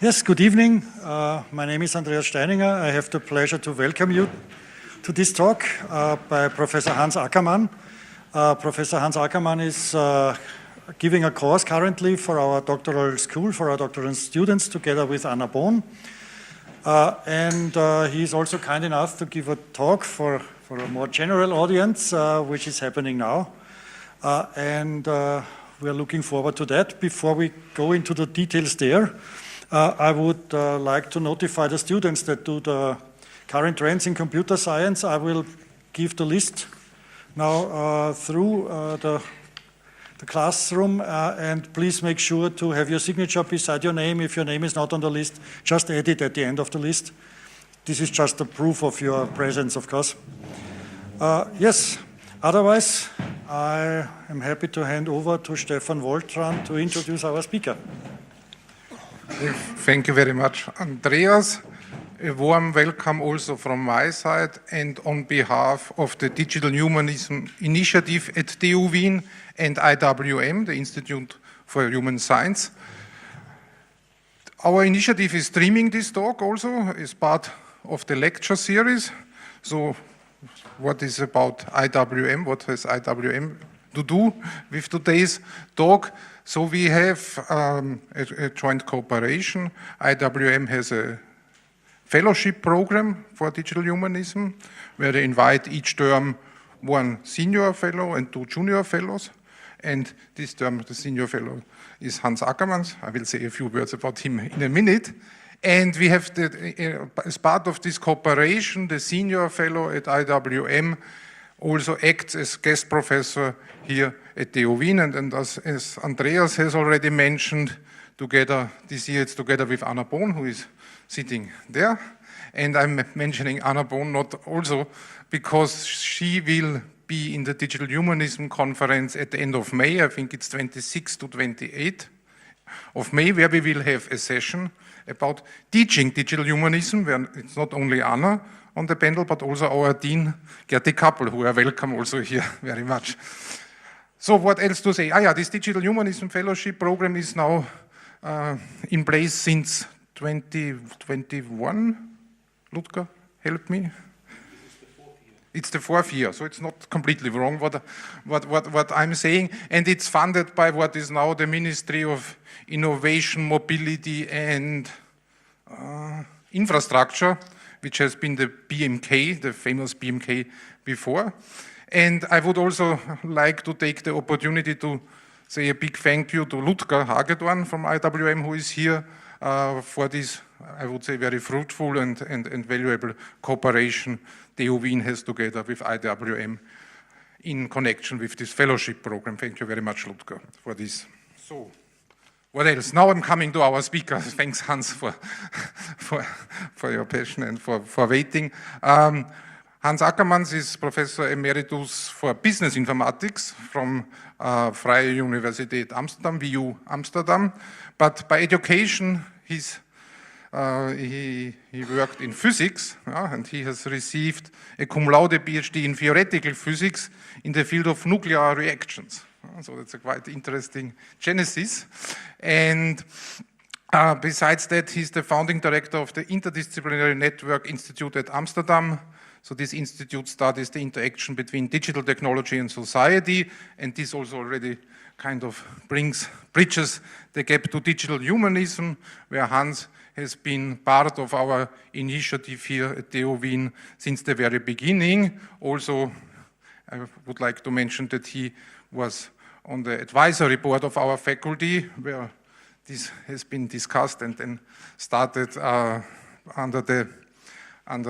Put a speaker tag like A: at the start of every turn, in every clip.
A: Yes, good evening. My name is Andreas Steininger. I have the pleasure to welcome you to this talk by Professor Hans Akkermann. Professor Hans Akkermann is giving a course currently for our doctoral school, for our doctoral students, together with Anna Bohn. And he is also kind enough to give a talk for a more general audience, which is happening now. And we are looking forward to that. Before we go into the details there, I would like to notify the students that do the current trends in computer science. I will give the list now through the classroom, and please make sure to have your signature beside your name. If your name is not on the list, just add it at the end of the list. This is just a proof of your presence, of course. Yes, otherwise, I am happy to hand over to Stefan Woltran to introduce our speaker.
B: Thank you very much, Andreas. A warm welcome also from my side and on behalf of the Digital Humanism Initiative at TU Wien and IWM, the Institute for Human Science. Our initiative is streaming this talk also as part of the lecture series. So what is about IWM? What has IWM to do with today's talk? So we have a joint cooperation. IWM has a fellowship program for digital humanism, where they invite each term one senior fellow and two junior fellows. And this term, the senior fellow, is Hans Akkermans. I will say a few words about him in a minute. And we have, as part of this cooperation, the senior fellow at IWM also acts as guest professor here at TU Wien, and as Andreas has already mentioned, together this year it's together with Anna Bohn, who is sitting there. And I'm mentioning Anna Bohn not also because she will be in the Digital Humanism Conference at the end of May. I think it's 26 to 28 of May, where we will have a session about teaching digital humanism, where it's not only Anna on the panel, but also our Dean, Gerti Kappel, who are welcome also here very much. So what else to say? This Digital Humanism Fellowship program is now in place since 2021. Ludger, help me. It's the fourth year, so it's not completely wrong what I'm saying. And it's funded by what is now the Ministry of Innovation, Mobility and Infrastructure, which has been the BMK, the famous BMK before. And I would also like to take the opportunity to say a big thank you to Ludger Hagedorn from IWM, who is here for this, I would say, very fruitful and valuable cooperation TU Wien has together with IWM in connection with this fellowship program. Thank you very much, Ludger, for this. So, what else? Now I'm coming to our speaker. Thanks, Hans, for your passion and for waiting. Hans Akkermans is Professor Emeritus for Business Informatics from Freie Universität Amsterdam, WU Amsterdam. But by education, he worked in physics, and he has received a cum laude PhD in theoretical physics in the field of nuclear reactions. So that's a quite interesting genesis. And besides that, he's the founding director of the Interdisciplinary Network Institute at Amsterdam. So this institute studies the interaction between digital technology and society, and this also already kind of bridges the gap to digital humanism, where Hans has been part of our initiative here at TU Wien since the very beginning. Also, I would like to mention that he was on the advisory board of our faculty, where this has been discussed and then started under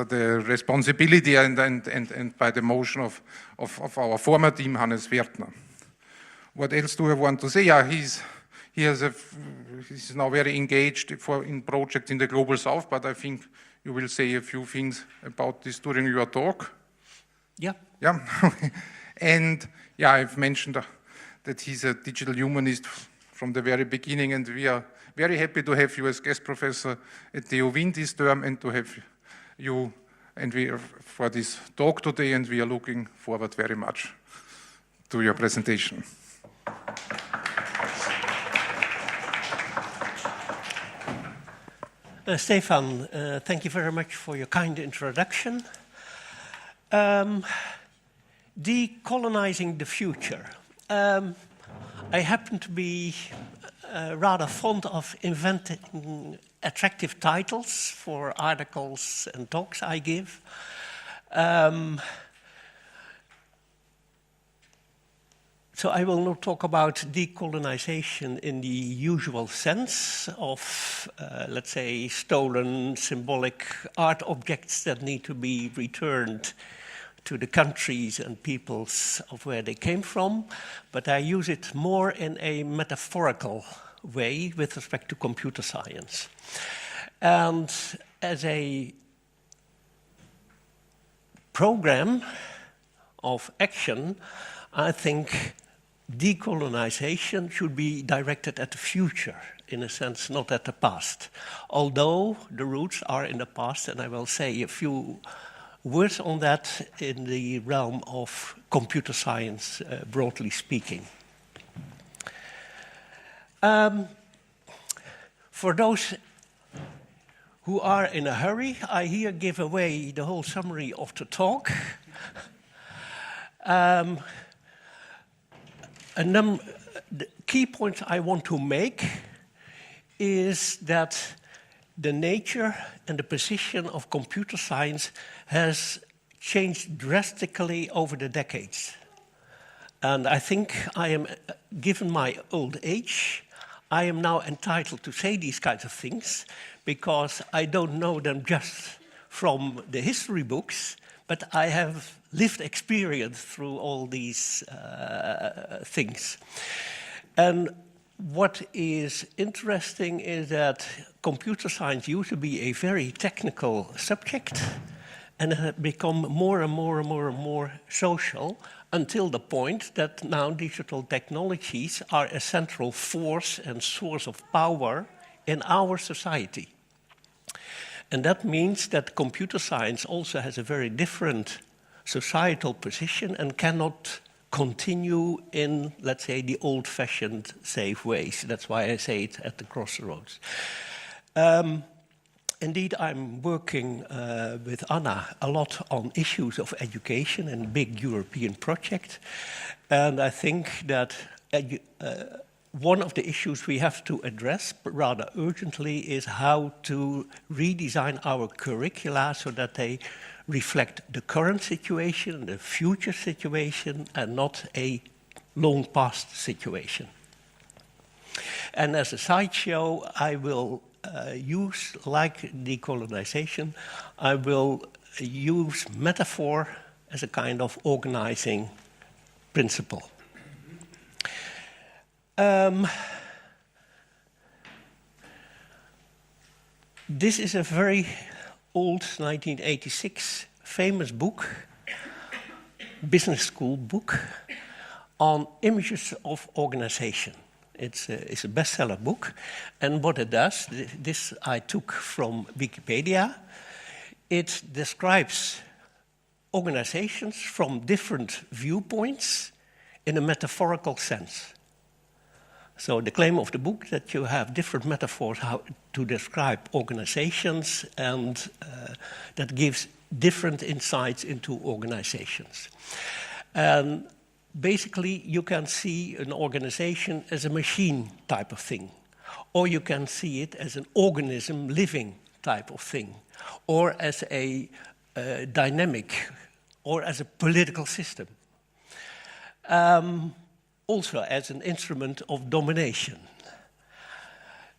B: the responsibility and by the motion of our former team, Hannes Wertner. What else do I want to say? He's now very engaged in projects in the Global South, but I think you will say a few things about this during your talk.
A: Yeah.
B: Yeah. And yeah, I've mentioned that he's a digital humanist from the very beginning, and we are very happy to have you as guest professor at TU Wien this term and to have you for this talk today, and we are looking forward very much to your presentation.
C: Stefan, thank you very much for your kind introduction. Decolonizing the future. I happen to be rather fond of inventing attractive titles for articles and talks I give. So I will not talk about decolonization in the usual sense of, let's say, stolen symbolic art objects that need to be returned to the countries and peoples of where they came from, but I use it more in a metaphorical way with respect to computer science. And as a program of action, I think decolonization should be directed at the future, in a sense, not at the past. Although the roots are in the past, and I will say a few words on that in the realm of computer science, broadly speaking. For those who are in a hurry, I here give away the whole summary of the talk. The key point I want to make is that the nature and the position of computer science has changed drastically over the decades. And I think I am, given my old age, I am now entitled to say these kinds of things because I don't know them just from the history books, but I have lived experience through all these things. And what is interesting is that computer science used to be a very technical subject and it had become more and more and more and more social until the point that now digital technologies are a central force and source of power in our society. And that means that computer science also has a very different societal position and cannot continue in, let's say, the old-fashioned safe ways. That's why I say it at the crossroads. Indeed, I'm working with Anna a lot on issues of education and a big European project. And I think that one of the issues we have to address rather urgently is how to redesign our curricula so that they reflect the current situation, the future situation, and not a long past situation. And as a sideshow, I will use, like decolonization, I will use metaphor as a kind of organizing principle. This is a very old 1986 famous book, business school book, on images of organization. It's a bestseller book, and what it does, this I took from Wikipedia, it describes organizations from different viewpoints in a metaphorical sense. So the claim of the book is that you have different metaphors how to describe organizations, and that gives different insights into organizations. And basically, you can see an organization as a machine type of thing, or you can see it as an organism, living type of thing, or as a dynamic, or as a political system. Also as an instrument of domination.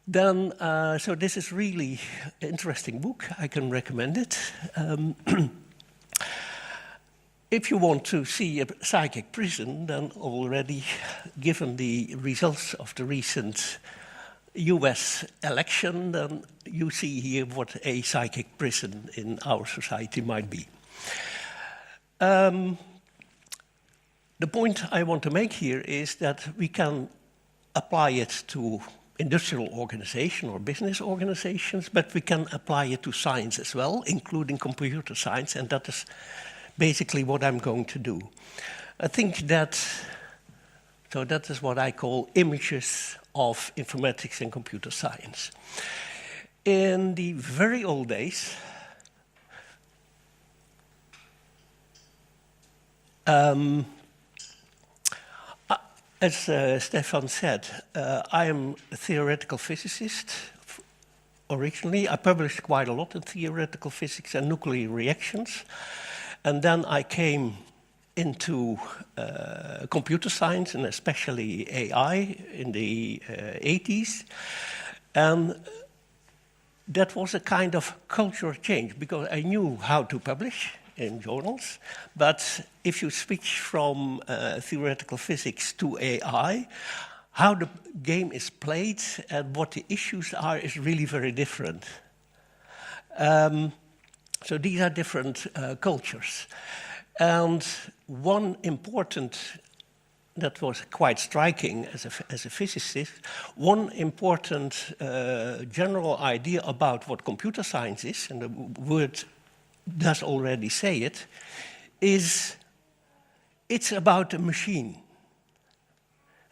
C: Then, so this is really an interesting book. I can recommend it. If you want to see a psychic prison, then already, given the results of the recent US election, then you see here what a psychic prison in our society might be. The point I want to make here is that we can apply it to industrial organization or business organizations, but we can apply it to science as well, including computer science, and that is basically what I'm going to do. I think that, so that is what I call images of informatics and computer science. In the very old days, as Stefan said, I am a theoretical physicist. Originally, I published quite a lot in theoretical physics and nuclear reactions. And then I came into computer science, and especially AI, in the 80s. And that was a kind of cultural change, because I knew how to publish in journals. But if you switch from theoretical physics to AI, how the game is played and what the issues are is really very different. So these are different cultures. And one important, that was quite striking as a physicist, one important general idea about what computer science is, and the word does already say it, is it's about a machine.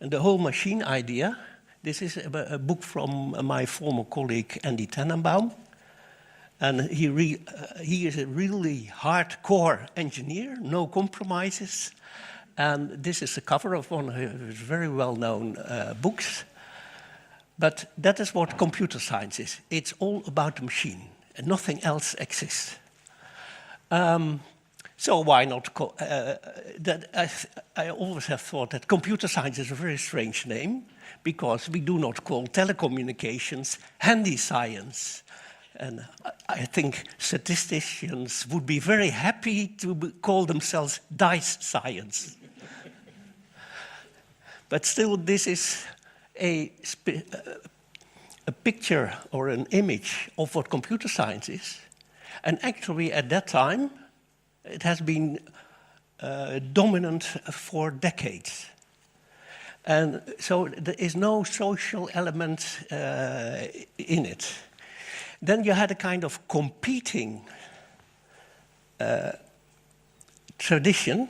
C: And the whole machine idea, this is a book from my former colleague Andy Tannenbaum. And he is a really hardcore engineer, no compromises. And this is the cover of one of his very well-known books. But that is what computer science is. It's all about the machine, and nothing else exists. So why not call, I always have thought that computer science is a very strange name, because we do not call telecommunications handy science. And I think statisticians would be very happy to call themselves dice science. But still, this is a picture or an image of what computer science is. And actually, at that time, it has been dominant for decades. And so there is no social element in it. Then you had a kind of competing tradition,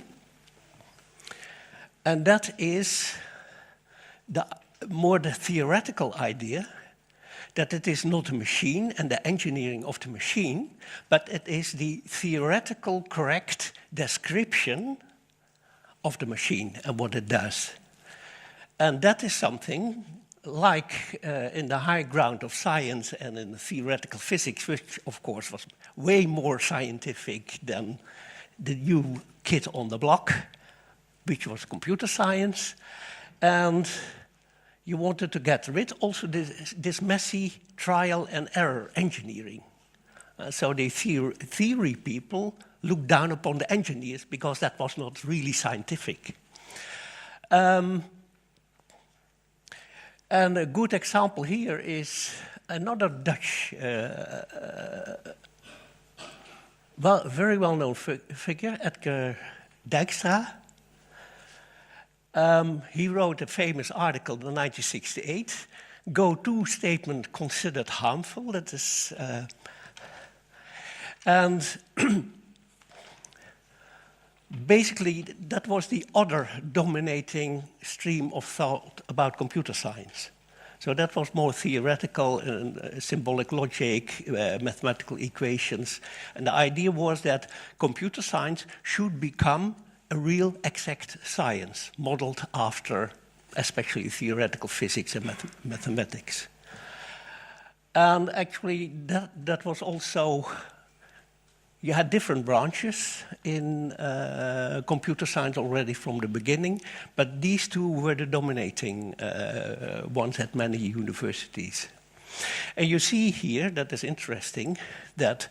C: and that is more the theoretical idea that it is not a machine and the engineering of the machine, but it is the theoretical correct description of the machine and what it does. And that is something like in the high ground of science and in theoretical physics, which of course was way more scientific than the new kid on the block, which was computer science. And you wanted to get rid also this messy trial and error engineering. So the theory people looked down upon the engineers because that was not really scientific. And a good example here is another Dutch, very well-known figure, Edgar Dijkstra. He wrote a famous article in 1968, "Go-to statement considered harmful." That is, and basically that was the other dominating stream of thought about computer science. So that was more theoretical and symbolic logic, mathematical equations. And the idea was that computer science should become a real exact science, modeled after especially theoretical physics and mathematics. And actually that was also, you had different branches in computer science already from the beginning, but these two were the dominating ones at many universities. And you see here, that is interesting, that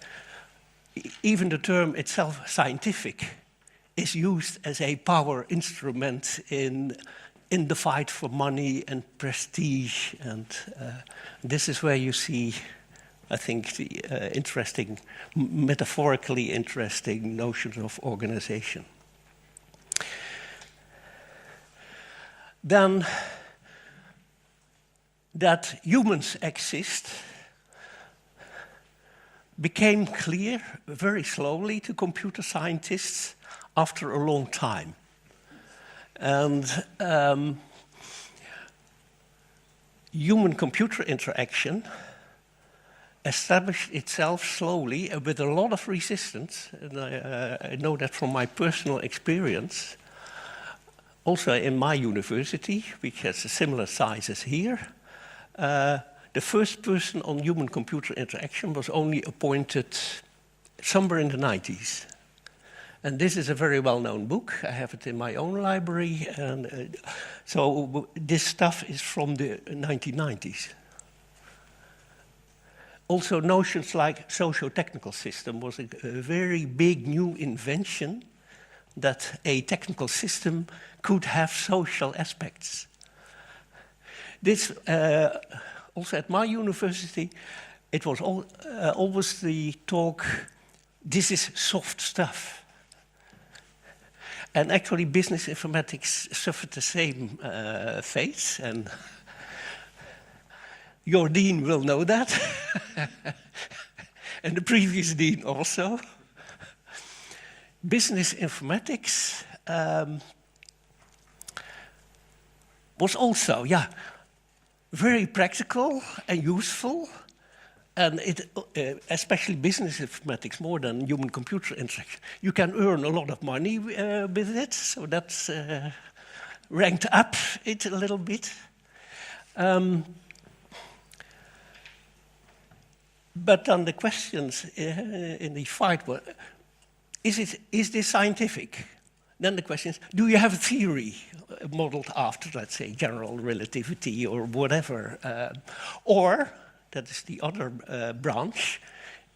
C: even the term itself, scientific, is used as a power instrument in the fight for money and prestige. And this is where you see, I think, the interesting, metaphorically interesting notions of organization. Then, that humans exist became clear very slowly to computer scientists after a long time. And human-computer interaction established itself slowly with a lot of resistance, and I know that from my personal experience. Also in my university, which has a similar size as here, the first person on human-computer interaction was only appointed somewhere in the 90s. And this is a very well-known book. I have it in my own library. And so this stuff is from the 1990s. Also, notions like socio-technical system was a very big new invention, that a technical system could have social aspects. This, also at my university, it was always the talk, this is soft stuff. And actually, business informatics suffered the same fate, and your dean will know that, and the previous dean also. Business informatics was also, very practical and useful, and it, especially business informatics, more than human-computer interaction. You can earn a lot of money with it, so that's ranked up it a little bit. But then the questions in the fight were, is this scientific? Then the question is, do you have a theory modeled after, let's say, general relativity or whatever? Or, that is the other branch,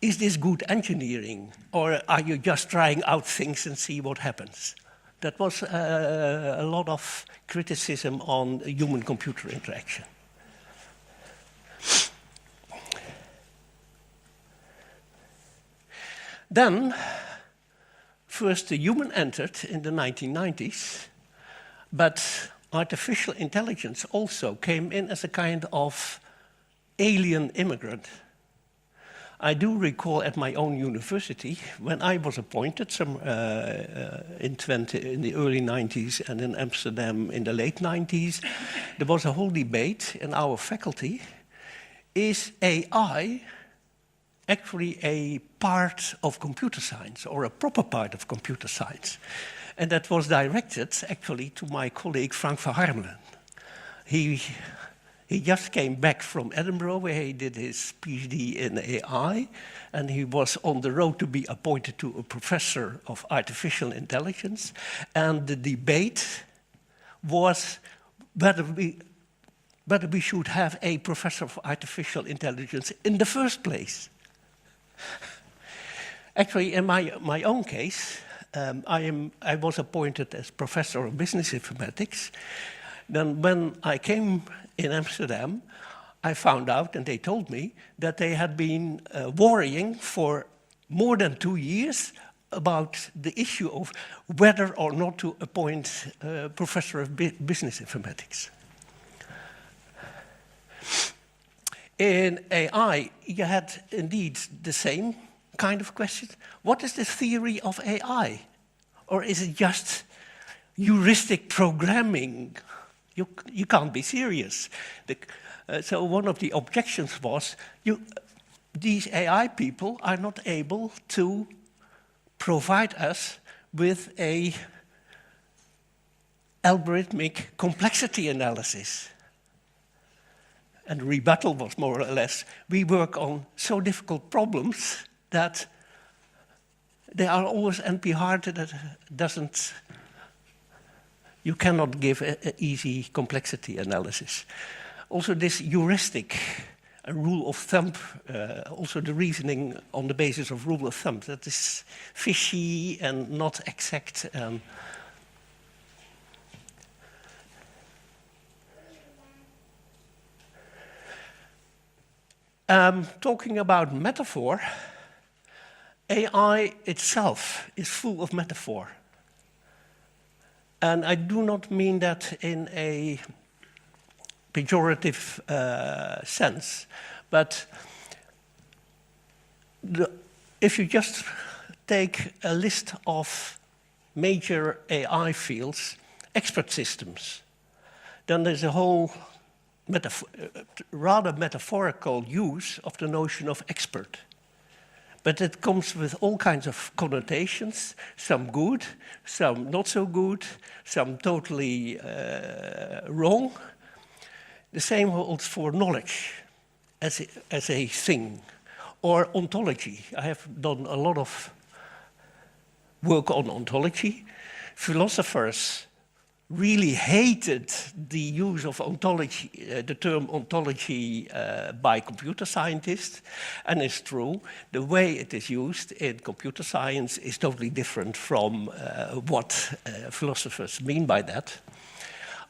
C: is this good engineering? Or are you just trying out things and see what happens? That was a lot of criticism on human-computer interaction. Then, first the human entered in the 1990s, but artificial intelligence also came in as a kind of alien immigrant. I do recall at my own university, when I was appointed in the early 90s and in Amsterdam in the late 90s, there was a whole debate in our faculty, is AI actually a part of computer science, or a proper part of computer science? And that was directed actually to my colleague Frank van Harmelen. He just came back from Edinburgh, where he did his PhD in AI, and he was on the road to be appointed to a professor of artificial intelligence. And the debate was whether we should have a professor of artificial intelligence in the first place. Actually, in my own case, I was appointed as professor of business informatics. Then when I came in Amsterdam, I found out, and they told me, that they had been worrying for more than 2 years about the issue of whether or not to appoint a professor of business informatics. In AI, you had indeed the same kind of question. What is the theory of AI? Or is it just heuristic programming? You can't be serious. So one of the objections was, these AI people are not able to provide us with a algorithmic complexity analysis. And the rebuttal was more or less, we work on so difficult problems that they are always NP-hard, that doesn't, you cannot give an easy complexity analysis. Also this heuristic rule of thumb, also the reasoning on the basis of rule of thumb, that is fishy and not exact. Talking about metaphor, AI itself is full of metaphor. And I do not mean that in a pejorative sense, but if you just take a list of major AI fields, expert systems, then there's a whole rather metaphorical use of the notion of expert. But it comes with all kinds of connotations, some good, some not so good, some totally wrong. The same holds for knowledge as a thing, or ontology. I have done a lot of work on ontology. Philosophers really hated the use of ontology, the term ontology by computer scientists, and it's true, the way it is used in computer science is totally different from what philosophers mean by that.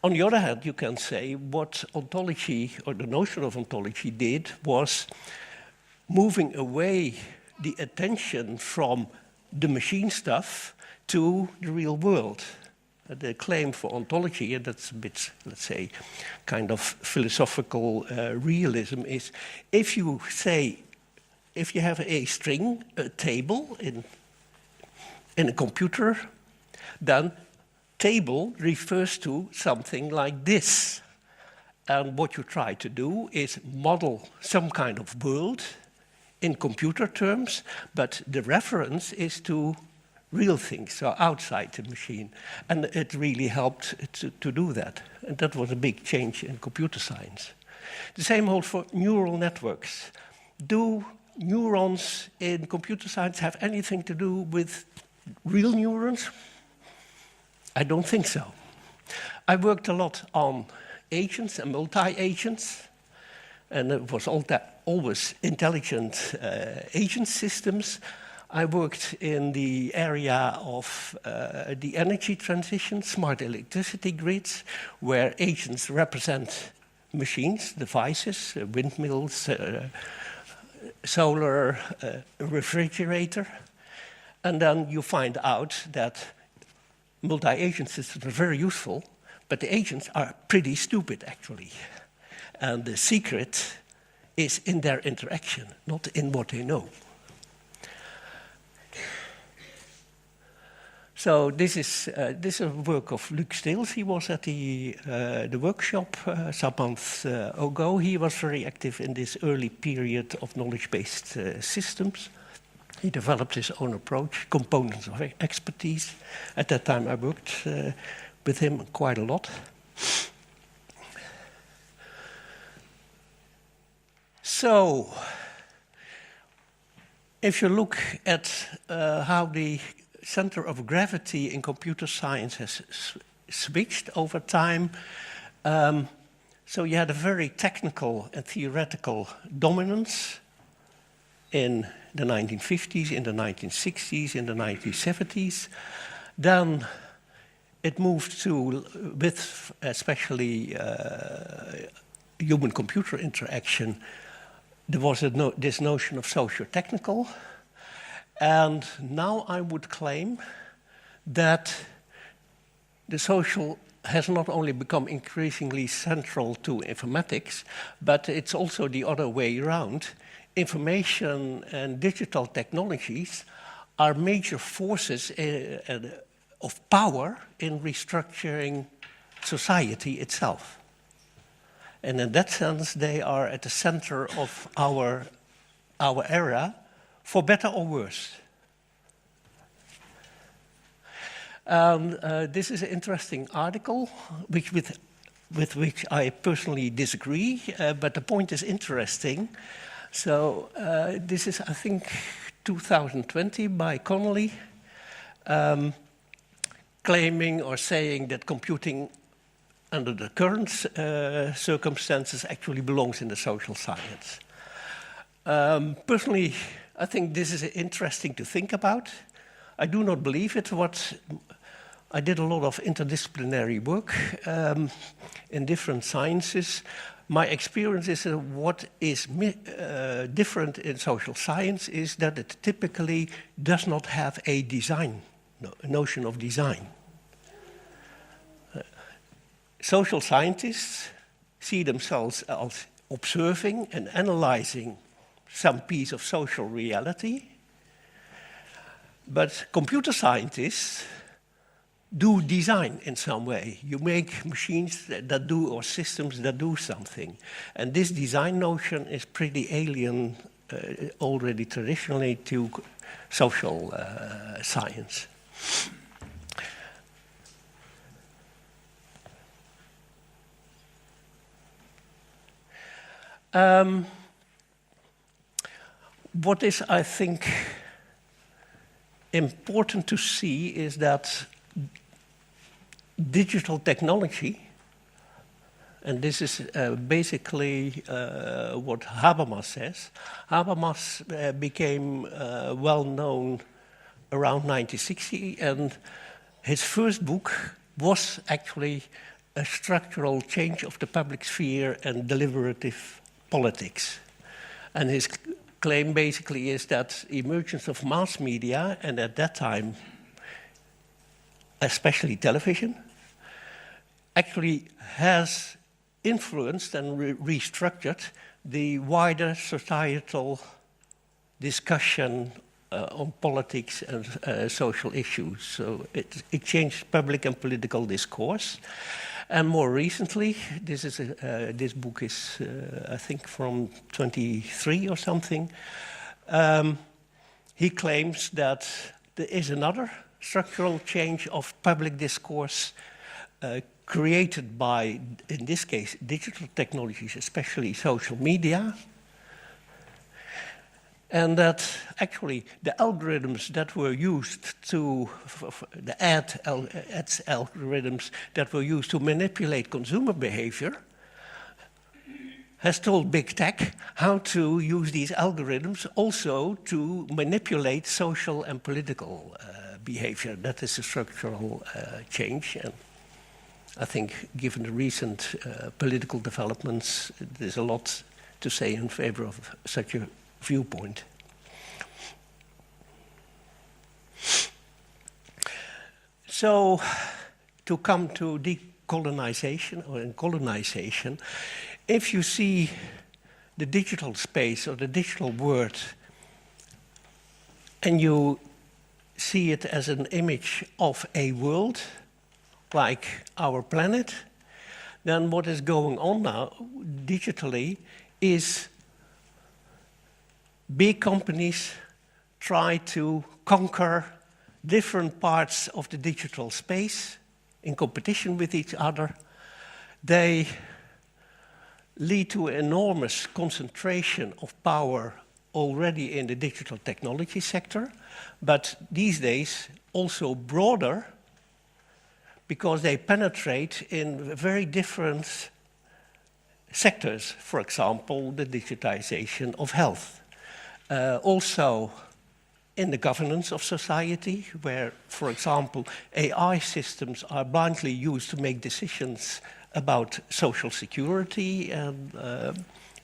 C: On the other hand, you can say what ontology, or the notion of ontology, did was moving away the attention from the machine stuff to the real world. The claim for ontology, and that's a bit, let's say, kind of philosophical realism, is if you have a string, a table in a computer, then table refers to something like this. And what you try to do is model some kind of world in computer terms, but the reference is to real things, so outside the machine. And it really helped to do that. And that was a big change in computer science. The same holds for neural networks. Do neurons in computer science have anything to do with real neurons? I don't think so. I worked a lot on agents and multi-agents, and it was always intelligent agent systems. I worked in the area of the energy transition, smart electricity grids, where agents represent machines, devices, windmills, solar, refrigerator. And then you find out that multi-agent systems are very useful, but the agents are pretty stupid, actually. And the secret is in their interaction, not in what they know. So this is a work of Luc Steels. He was at the workshop some months ago. He was very active in this early period of knowledge-based systems. He developed his own approach, components of expertise. At that time, I worked with him quite a lot. So, if you look at how the center of gravity in computer science has switched over time, so you had a very technical and theoretical dominance in the 1950s, in the 1960s, in the 1970s. Then it moved to, with especially human-computer interaction, there was this notion of socio-technical. And now I would claim that the social has not only become increasingly central to informatics, but it's also the other way around. Information and digital technologies are major forces of power in restructuring society itself. And in that sense, they are at the center of our era, for better or worse. This is an interesting article, with which I personally disagree, but the point is interesting. So this is, I think, 2020 by Connolly, claiming or saying that computing under the current circumstances actually belongs in the social science. Personally, I think this is interesting to think about. I do not believe it. I did a lot of interdisciplinary work in different sciences. My experience is that what is different in social science is that it typically does not have a notion of design. Social scientists see themselves as observing and analyzing some piece of social reality, but computer scientists do design in some way. You make machines that do, or systems that do something. And this design notion is pretty alien already traditionally to social science. What is, I think, important to see is that digital technology, and this is basically what Habermas says. Habermas became well known around 1960, and his first book was actually a structural change of the public sphere and deliberative politics. And his claim basically is that emergence of mass media, and at that time, especially television, actually has influenced and restructured the wider societal discussion on politics and social issues. So it changed public and political discourse. And more recently, this book is, I think, from 23 or something. He claims that there is another structural change of public discourse created by, in this case, digital technologies, especially social media, and that actually the algorithms that were used to, the ads algorithms that were used to manipulate consumer behavior, has told big tech how to use these algorithms also to manipulate social and political behavior. That is a structural change. And I think given the recent political developments, there's a lot to say in favor of such a viewpoint. So, to come to decolonization or colonization, if you see the digital space or the digital world and you see it as an image of a world like our planet, then what is going on now digitally is big companies try to conquer different parts of the digital space in competition with each other. They lead to an enormous concentration of power already in the digital technology sector, but these days also broader because they penetrate in very different sectors. For example, the digitization of health. Also in the governance of society, where, for example, AI systems are blindly used to make decisions about social security, and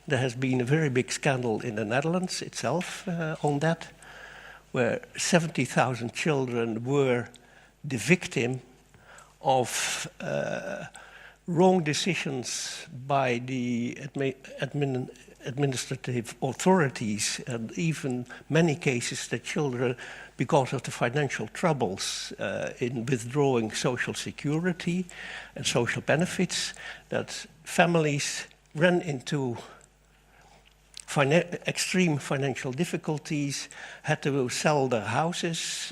C: there has been a very big scandal in the Netherlands itself on that, where 70,000 children were the victim of wrong decisions by the administrative authorities, and even many cases that children, because of the financial troubles in withdrawing social security and social benefits, that families ran into extreme financial difficulties, had to sell their houses,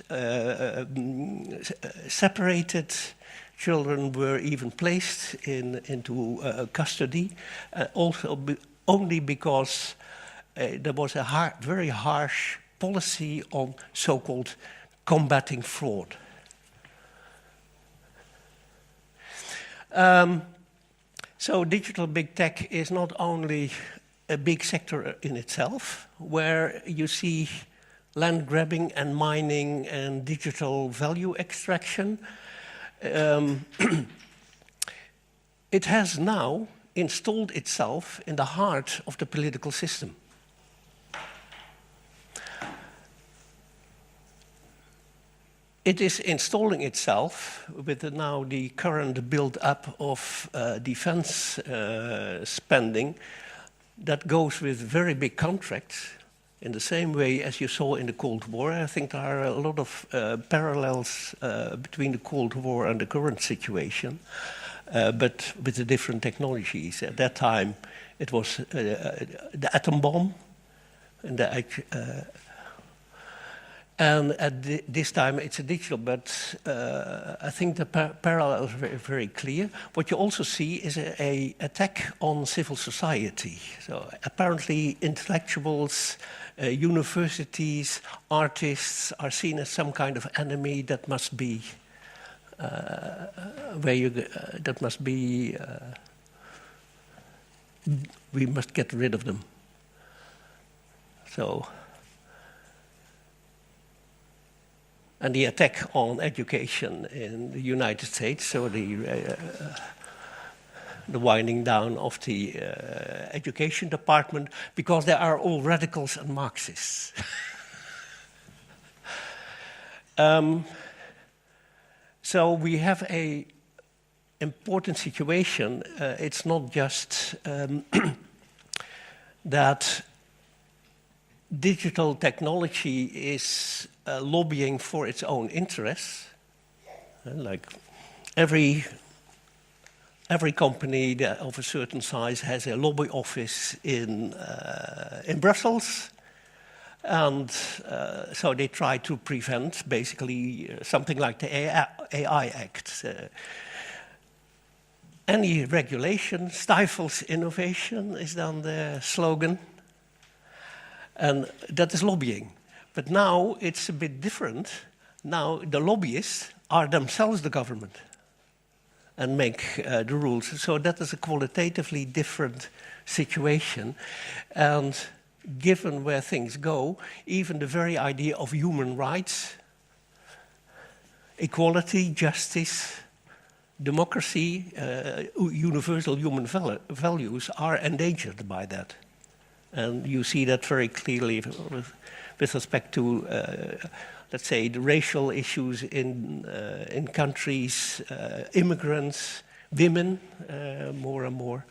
C: separated. Children were even placed into custody, also only because there was a very harsh policy on so-called combating fraud. So digital big tech is not only a big sector in itself, where you see land grabbing and mining and digital value extraction. It has now installed itself in the heart of the political system. It is installing itself with now the current build-up of defense spending that goes with very big contracts In the same way as you saw in the Cold War, I think there are a lot of parallels between the Cold War and the current situation, but with the different technologies. At that time, it was the atom bomb, and at this time it's a digital, but I think the parallel is very, very clear. What you also see is an attack on civil society. So apparently intellectuals, universities, artists are seen as some kind of enemy that must be we must get rid of them. So, and the attack on education in the United States, so the winding down of the education department, because they are all radicals and Marxists. So we have an important situation. It's not just that digital technology is lobbying for its own interests. Like every company of a certain size has a lobby office in Brussels, and so they try to prevent basically something like the AI Act. Any regulation stifles innovation is then the slogan, and that is lobbying. But now it's a bit different. Now the lobbyists are themselves the government and make the rules. So that is a qualitatively different situation. And given where things go, even the very idea of human rights, equality, justice, democracy, universal human values are endangered by that. And you see that very clearly with respect to, let's say, the racial issues in countries, immigrants, women, more and more.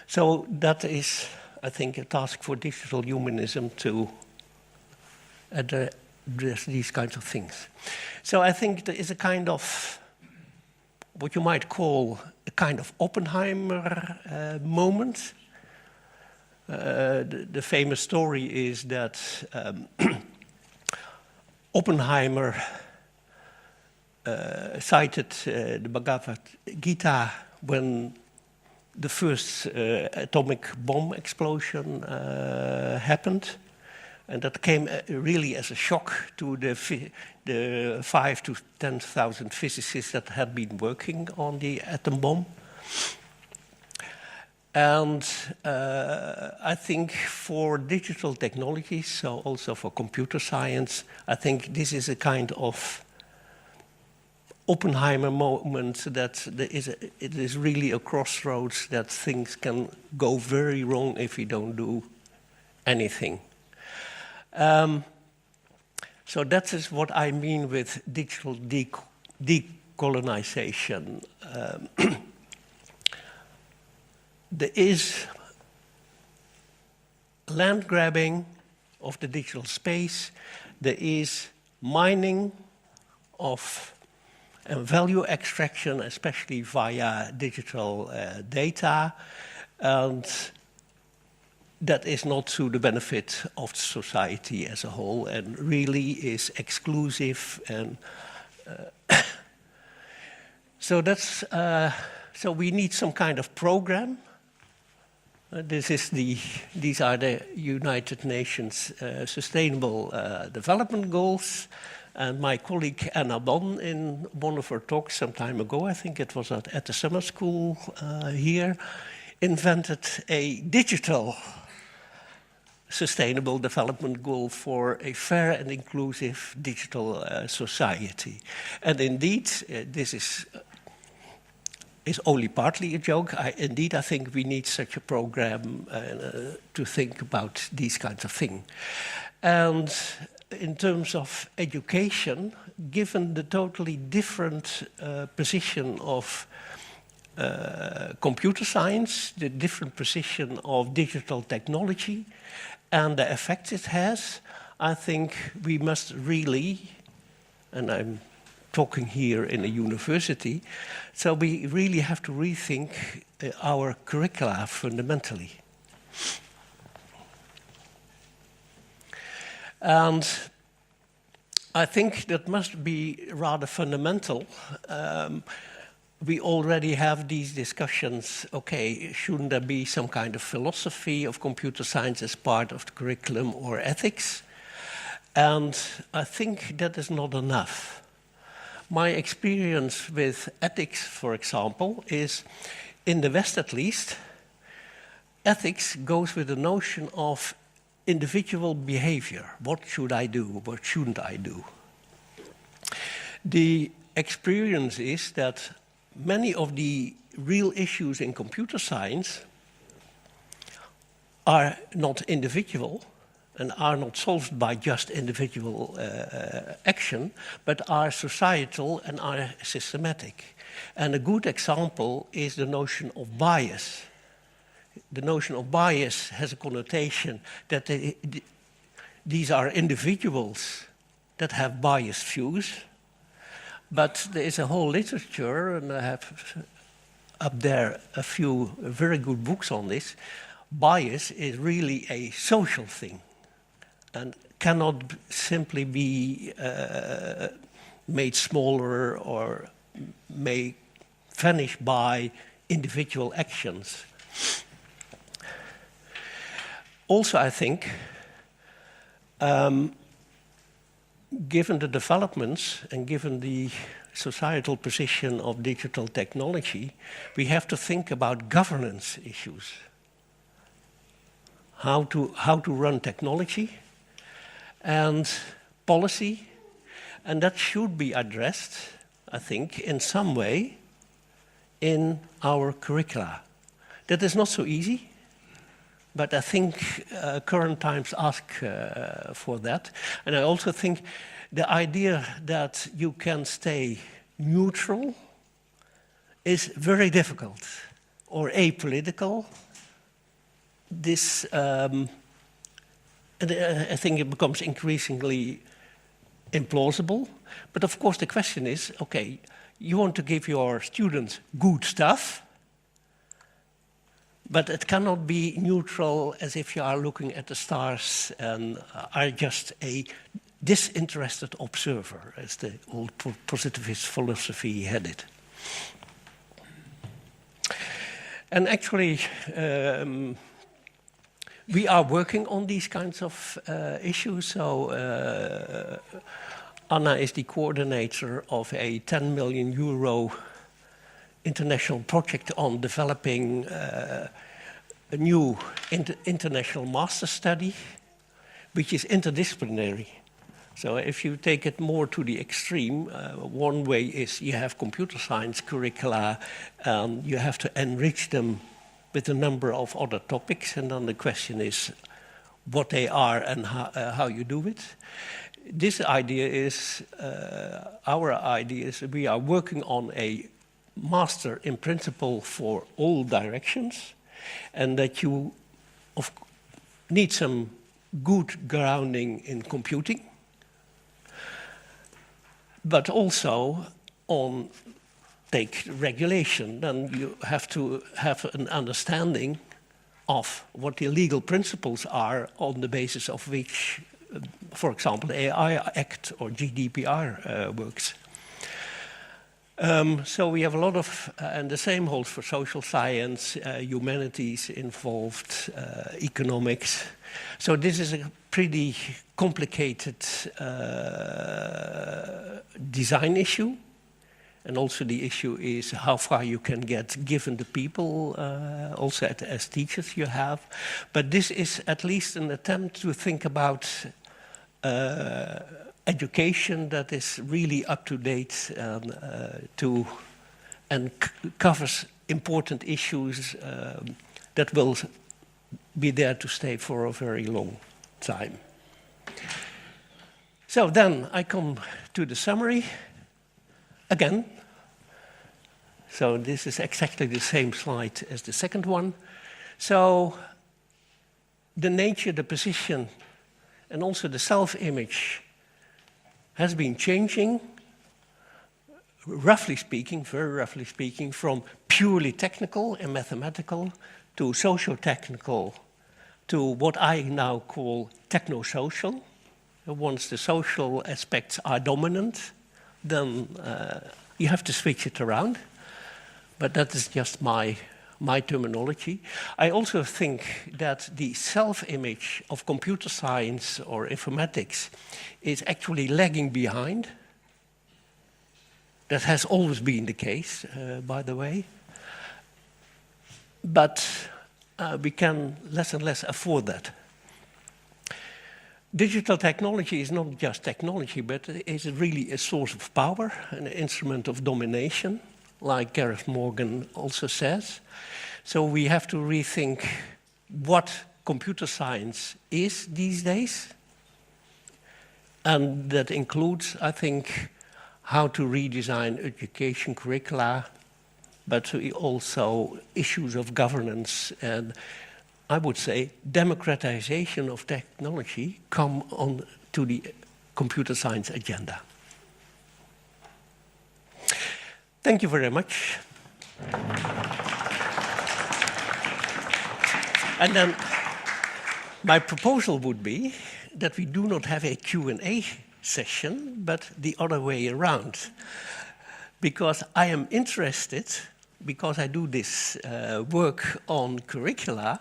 C: So that is, I think, a task for digital humanism to address these kinds of things. So I think there is a kind of, what you might call a kind of Oppenheimer moment. The famous story is that Oppenheimer cited the Bhagavad Gita when the first atomic bomb explosion happened, and that came really as a shock to the 5,000 to 10,000 physicists that had been working on the atom bomb. And I think for digital technologies, so also for computer science, I think this is a kind of Oppenheimer moment that it is really a crossroads that things can go very wrong if you don't do anything. So that is what I mean with digital decolonization. There is land grabbing of the digital space. There is mining of value extraction, especially via digital data. And that is not to the benefit of society as a whole and really is exclusive. And so that's, so we need some kind of program. These are the United Nations Sustainable Development Goals. And my colleague Anna Bon, in one of her talks some time ago, I think it was at the summer school here, invented a digital sustainable development goal for a fair and inclusive digital society. And indeed, this is only partly a joke. Indeed, I think we need such a program to think about these kinds of things. And in terms of education, given the totally different position of computer science, the different position of digital technology, and the effects it has, I think we must really, and I'm talking here in a university, so we really have to rethink our curricula fundamentally. And I think that must be rather fundamental. We already have these discussions, okay, shouldn't there be some kind of philosophy of computer science as part of the curriculum or ethics? And I think that is not enough. My experience with ethics, for example, is, in the West at least, ethics goes with the notion of individual behavior. What should I do? What shouldn't I do? The experience is that many of the real issues in computer science are not individual and are not solved by just individual action, but are societal and are systematic. And a good example is the notion of bias. The notion of bias has a connotation that these are individuals that have biased views, but there is a whole literature, and I have up there a few very good books on this. Bias is really a social thing and cannot simply be made smaller or may vanish by individual actions. Also, I think, given the developments and given the societal position of digital technology, we have to think about governance issues. How to run technology and policy, and that should be addressed, I think, in some way in our curricula. That is not so easy, but I think current times ask for that. And I also think the idea that you can stay neutral is very difficult, or apolitical. This, and I think it becomes increasingly implausible. But of course the question is, okay, you want to give your students good stuff, but it cannot be neutral as if you are looking at the stars and are just a disinterested observer, as the old positivist philosophy had it. And actually, we are working on these kinds of issues. So Anna is the coordinator of a 10 million euro international project on developing a new international master study, which is interdisciplinary. So if you take it more to the extreme, one way is you have computer science curricula, and you have to enrich them with a number of other topics, and then the question is what they are and how you do it. This idea is, our idea is we are working on a master in principle for all directions, and that you need some good grounding in computing, but also on take regulation. Then you have to have an understanding of what the legal principles are on the basis of which, for example, the AI Act or GDPR works. So we have a lot of, and the same holds for social science, humanities involved, economics. So this is a pretty complicated design issue. And also the issue is how far you can get given the people, also as teachers you have. But this is at least an attempt to think about education that is really up to date and covers important issues that will be there to stay for a very long time. So then I come to the summary again. So this is exactly the same slide as the second one. So the nature, the position, and also the self-image has been changing, roughly speaking, very roughly speaking, from purely technical and mathematical to socio-technical to what I now call techno-social. Once the social aspects are dominant, then you have to switch it around. But that is just my terminology. I also think that the self-image of computer science or informatics is actually lagging behind. That has always been the case, by the way. But we can less and less afford that. Digital technology is not just technology, but it is really a source of power, an instrument of domination, like Gareth Morgan also says. So we have to rethink what computer science is these days. And that includes, I think, how to redesign education curricula, but also issues of governance and, I would say, democratization of technology come on to the computer science agenda. Thank you very much. And then my proposal would be that we do not have a Q&A session, but the other way around. Because I am interested, because I do this work on curricula,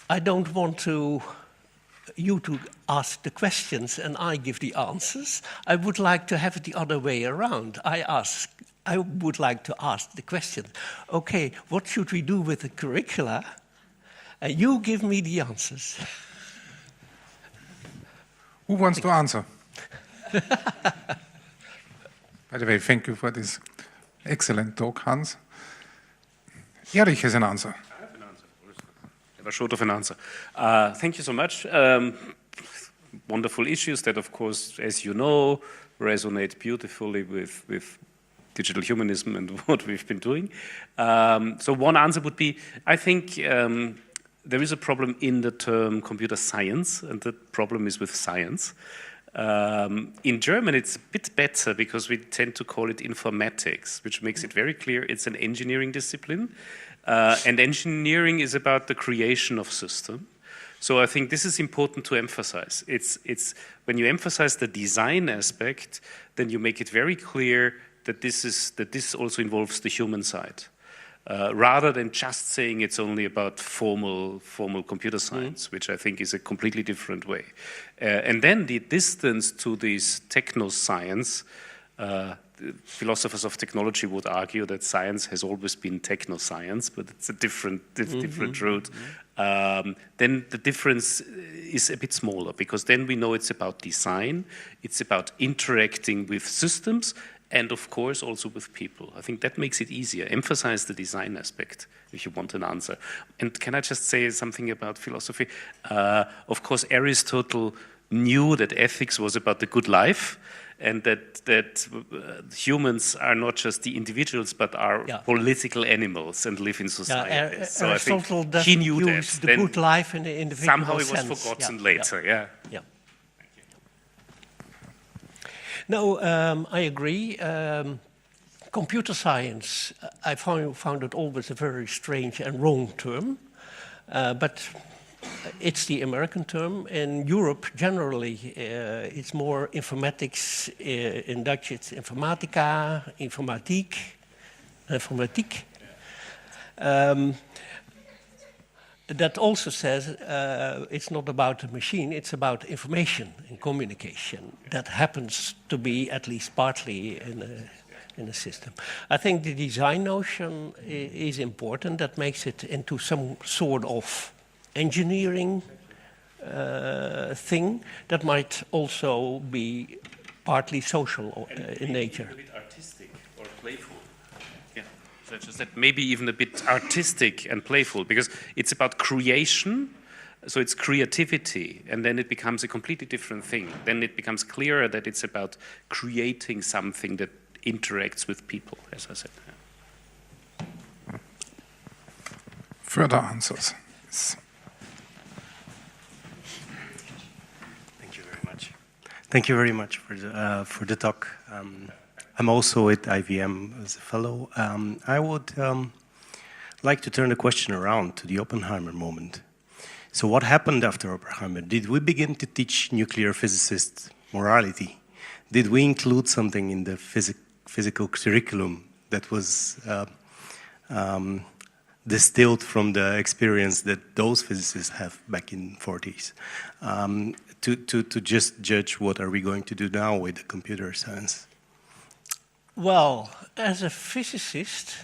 C: I don't want you to ask the questions and I give the answers. I would like to have it the other way around. I would like to ask the question, okay, what should we do with the curricula? And you give me the answers.
B: Who wants to answer? By the way, thank you for this excellent talk, Hans. Erich has an answer.
D: I have an answer. Never short of an answer. Thank you so much. Wonderful issues that, of course, as you know, resonate beautifully with digital humanism and what we've been doing. So one answer would be, I think there is a problem in the term computer science, and the problem is with science. In German, it's a bit better because we tend to call it informatics, which makes it very clear it's an engineering discipline. And engineering is about the creation of system. So I think this is important to emphasize. It's when you emphasize the design aspect, then you make it very clear that this also involves the human side. Rather than just saying it's only about formal computer science, which I think is a completely different way. And then the distance to this techno-science, philosophers of technology would argue that science has always been techno-science, but it's a different route. Then the difference is a bit smaller, because then we know it's about design, it's about interacting with systems, and of course also with people. I think that makes it easier. Emphasize the design aspect if you want an answer. And can I just say something about philosophy? Of course, Aristotle knew that ethics was about the good life, and that humans are not just the individuals, but are political animals and live in society. So
C: Aristotle
D: I think he knew that.
C: The good life in the individual
D: somehow it was
C: sense.
D: forgotten later. Yeah.
C: No, I agree. Computer science, I found it always a very strange and wrong term, but it's the American term. In Europe, generally, it's more informatics. In Dutch, it's informatica, informatiek. That also says it's not about the machine, it's about information and communication that happens to be at least partly in a system. I think the design notion is important. That makes it into some sort of engineering thing that might also be partly social in nature.
D: A bit artistic or playful. Such as that, maybe even a bit artistic and playful, because it's about creation, so it's creativity, and then it becomes a completely different thing. Then it becomes clearer that it's about creating something that interacts with people, as I said.
B: Further answers. Yes.
E: Thank you very much for the talk. I'm also at IVM as a fellow. I would like to turn the question around to the Oppenheimer moment. So what happened after Oppenheimer? Did we begin to teach nuclear physicists morality? Did we include something in the physical curriculum that was distilled from the experience that those physicists have back in the 40s? To just judge what are we going to do now with the computer science?
C: Well, as a physicist,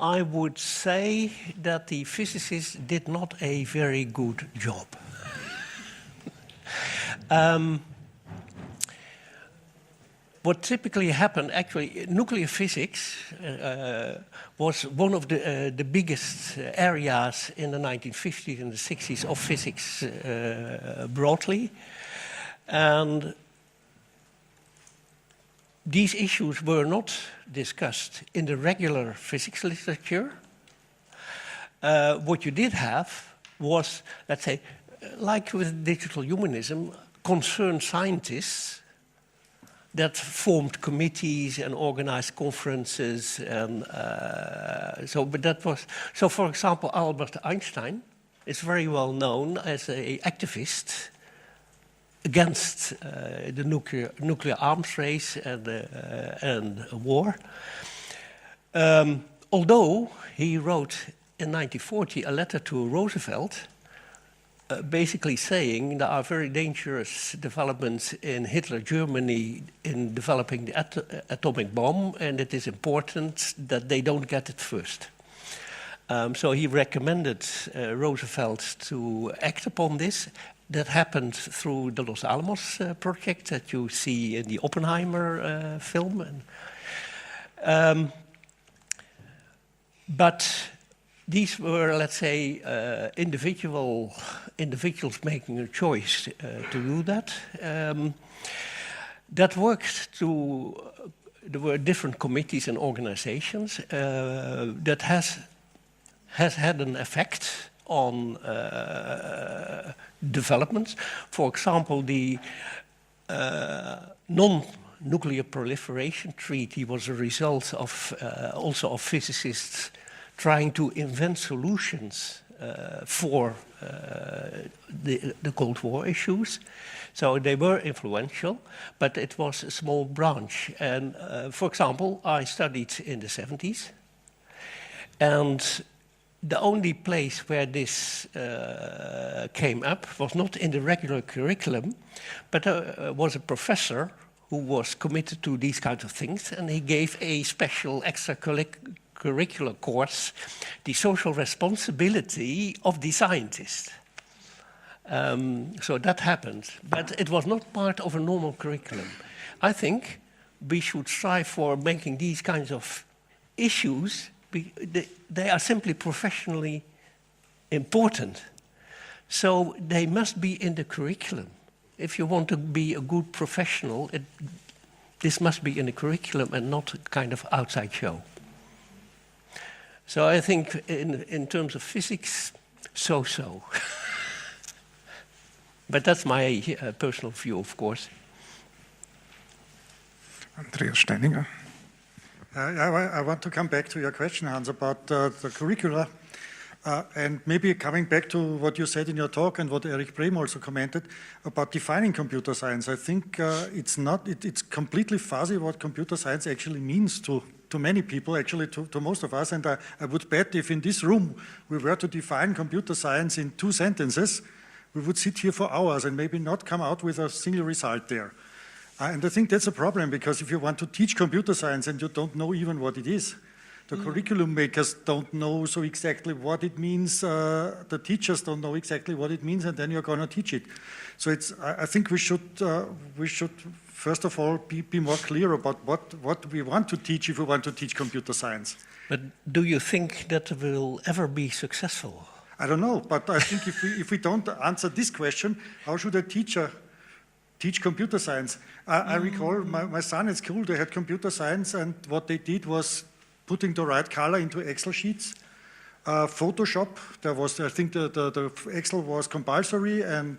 C: I would say that the physicists did not a very good job. What typically happened, actually, nuclear physics was one of the biggest areas in the 1950s and the 60s of physics broadly. And these issues were not discussed in the regular physics literature. What you did have was, let's say, like with digital humanism, concerned scientists that formed committees and organized conferences, and but that was so. For example, Albert Einstein is very well known as an activist against the nuclear arms race and war. Although he wrote in 1940 a letter to Roosevelt, basically saying there are very dangerous developments in Hitler Germany in developing the atomic bomb, and it is important that they don't get it first. So he recommended Roosevelt to act upon this. That happened through the Los Alamos project that you see in the Oppenheimer film. But these were, let's say, individuals making a choice to do that. That worked there were different committees and organizations that has had an effect on developments. For example, the non-nuclear proliferation treaty was a result of also of physicists trying to invent solutions for the Cold War issues. So they were influential, but it was a small branch. And for example, I studied in the 70s, and the only place where this came up was not in the regular curriculum, but was a professor who was committed to these kinds of things, and he gave a special extracurricular course, the social responsibility of the scientist. So that happened, but it was not part of a normal curriculum. I think we should strive for making these kinds of issues. They are simply professionally important. So they must be in the curriculum. If you want to be a good professional, this must be in the curriculum and not a kind of outside show. So I think in terms of physics, so-so. But that's my personal view, of course.
B: Andreas Steininger.
A: I want to come back to your question, Hans, about the curricula, and maybe coming back to what you said in your talk and what Eric Brehm also commented about defining computer science. I think it's completely fuzzy what computer science actually means to many people, actually to most of us. And I would bet if in this room we were to define computer science in 2 sentences, we would sit here for hours and maybe not come out with a single result there. And I think that's a problem, because if you want to teach computer science and you don't know even what it is, the curriculum makers don't know so exactly what it means, the teachers don't know exactly what it means, and then you're going to teach it. So I think we should first of all be more clear about what we want to teach if we want to teach computer science.
C: But do you think that will ever be successful?
A: I don't know, but I think if we don't answer this question, how should a teacher teach computer science? I recall my son at school, they had computer science, and what they did was putting the right color into Excel sheets. Photoshop, there was, I think the Excel was compulsory, and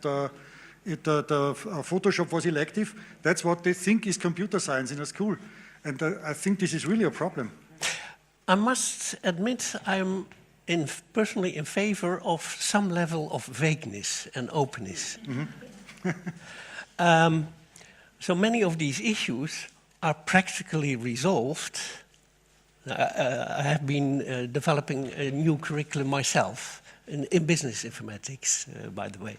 A: Photoshop was elective. That's what they think is computer science in a school. And I think this is really a problem.
C: I must admit I'm personally in favor of some level of vagueness and openness. So many of these issues are practically resolved. I have been developing a new curriculum myself in business informatics, by the way.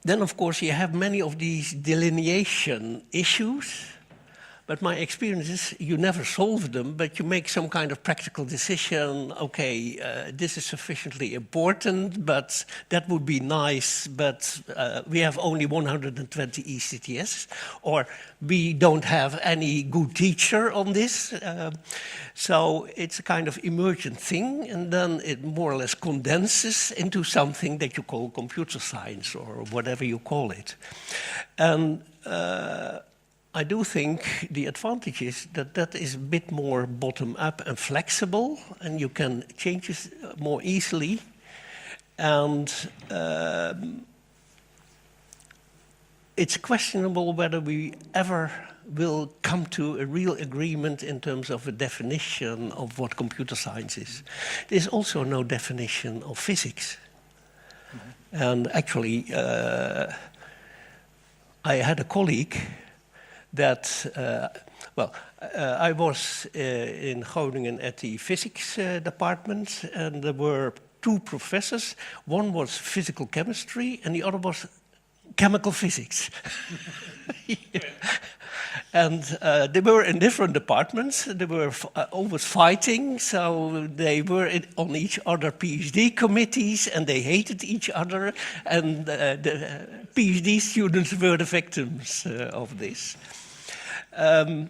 C: Then, of course, you have many of these delineation issues. But my experience is you never solve them, but you make some kind of practical decision. Okay, this is sufficiently important, but that would be nice, but we have only 120 ECTS, or we don't have any good teacher on this. So it's a kind of emergent thing, and then it more or less condenses into something that you call computer science, or whatever you call it. And I do think the advantage is that that is a bit more bottom-up and flexible, and you can change it more easily. And it's questionable whether we ever will come to a real agreement in terms of a definition of what computer science is. There's also no definition of physics. And actually, I had a colleague that, I was in Groningen at the physics department, and there were two professors. One was physical chemistry, and the other was chemical physics. And they were in different departments. They were always fighting, so they were on each other PhD committees, and they hated each other, and the PhD students were the victims of this. And